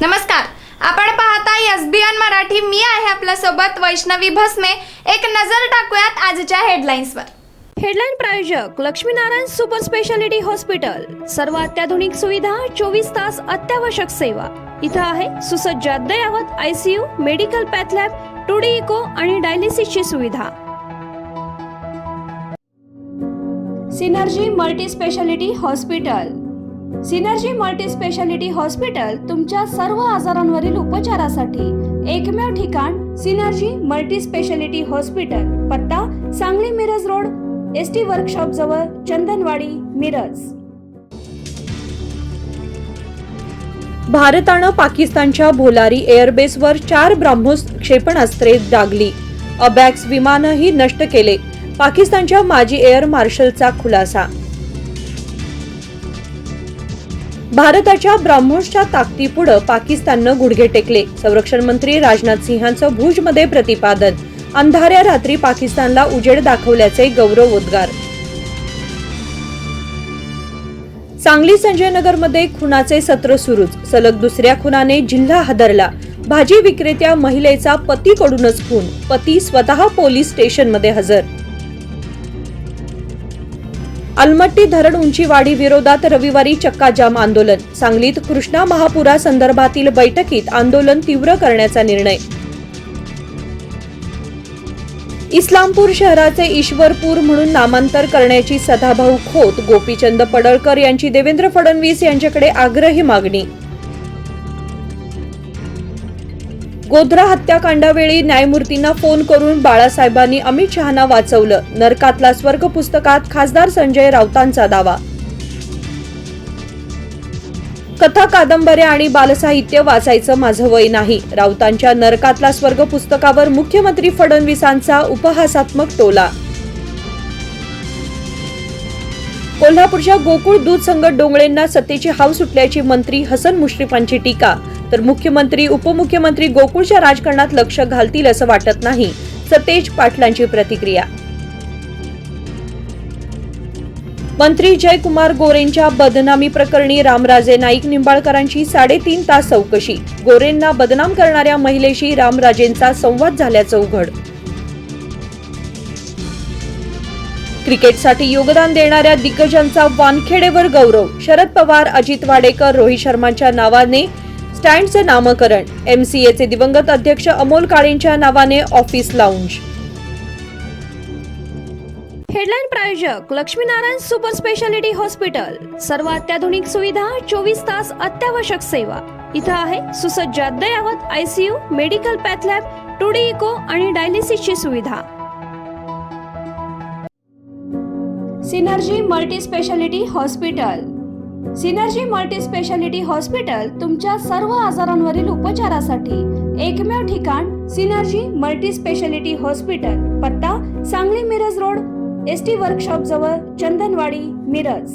नमस्कार, आपण पाहताय एसबीएन मराठी. मी आहे आपल्या सोबत वैष्णवी भस्मे. एक नजर टाकूयात आजच्या हेडलाईन्सवर. हेडलाईन प्रायोजक लक्ष्मीनारायण सुपर स्पेशालिटी हॉस्पिटल. सर्व अत्याधुनिक सुविधा, 24 तास अत्यावश्यक सेवा. इथं आहे सुसज्ज अद्ययावत ICU, medical path lab, 2D echo आणि डायलिसिसची सुविधा. Synergy multi speciality hospital. Synergy multi speciality hospital तुमच्या सर्व आजारांवरील उपचारासाठी एकमेव ठिकाण. Synergy multi speciality hospital. पत्ता Sangli Miraj road, ST workshop जवळ, चंदनवाडी, मिरज. भारतानं पाकिस्तानच्या भोलारी एअरबेसवर 4 ब्राह्मोस क्षेपणास्त्रे डागली. अबॅक्स विमानही नष्ट केले. पाकिस्तानच्या माजी एअर मार्शलचा खुलासा. भारताच्या ब्राह्मोसच्या ताकदीपुढे पाकिस्ताननं गुडघे टेकले. संरक्षण मंत्री राजनाथ सिंहांचं भुजमध्ये प्रतिपादन. अंधाऱ्या रात्री पाकिस्तानला उजेड दाखवल्याचे गौरवोद्गार. सांगली संजयनगरमध्ये खुनाचे सत्र सुरूच. सलग दुसऱ्या खुनाने जिल्हा हादरला. भाजी विक्रेत्या महिलेचा पतीकडूनच खून. पती स्वतः पोलीस स्टेशनमध्ये हजर. अलमट्टी धरण उंचीवाढी विरोधात रविवारी चक्काजाम आंदोलन. सांगलीत कृष्णा महापुरा संदर्भातील बैठकीत आंदोलन तीव्र करण्याचा निर्णय. इस्लामपूर शहराचे ईश्वरपूर म्हणून नामांतर करण्याची सदाभाऊ खोत गोपीचंद पडळकर यांची देवेंद्र फडणवीस यांच्याकडे आग्रही मागणी. गोध्रा हत्याकांडावेळी न्यायमूर्तींना फोन करून बाळासाहेबांनी अमित शहांना वाचवलं. नरकातला स्वर्ग पुस्तकात खासदार संजय राऊतांचा दावा. कथा, कादंबऱ्या आणि बालसाहित्य वाचायचं माझं वय नाही. राऊतांच्या नरकातला स्वर्ग पुस्तकावर मुख्यमंत्री फडणवीसांचा उपहासात्मक टोला. कोल्हापूरच्या गोकुळ दूध संघ डोंगळेंना सत्तेची हाव सुटल्याची मंत्री हसन मुश्रीफांची टीका. तर मुख्यमंत्री उपमुख्यमंत्री गोकुळच्या राजकारणात लक्ष घालतील असं वाटत नाही. सतेज पाटलांची प्रतिक्रिया. मंत्री जयकुमार गोरेंच्या बदनामी प्रकरणी रामराजे नाईक निंबाळकरांची 3.5 तास चौकशी. गोरेंना बदनाम करणाऱ्या महिलेशी रामराजेंचा संवाद झाल्याचं उघड. क्रिकेटसाठी योगदान देणाऱ्या दिग्गजांचा वानखेडेवर गौरव. शरद पवार, अजित वाडेकर, रोहित शर्मांच्या नावाने स्टँडचं नामकरण. MCAचे दिवंगत अध्यक्ष अमोल काळेंच्या नावाने ऑफिस लाऊंज. हेडलाईन प्रायोजक लक्ष्मीनारायण सुपर स्पेशालिटी हॉस्पिटल. सर्व अत्याधुनिक सुविधा, 24 तास अत्यावश्यक सेवा. इथं आहे सुसज्ज अद्ययावत ICU, medical path lab, 2D echo आणि डायलिसिसची सुविधा. Synergy multi speciality hospital. Synergy multi speciality hospital तुमच्या सर्व आजारांवरील उपचारासाठी एकमेव ठिकाण. Synergy multi speciality hospital. पत्ता Sangli Miraj road, ST workshop जवळ, चंदनवाडी, मिरज.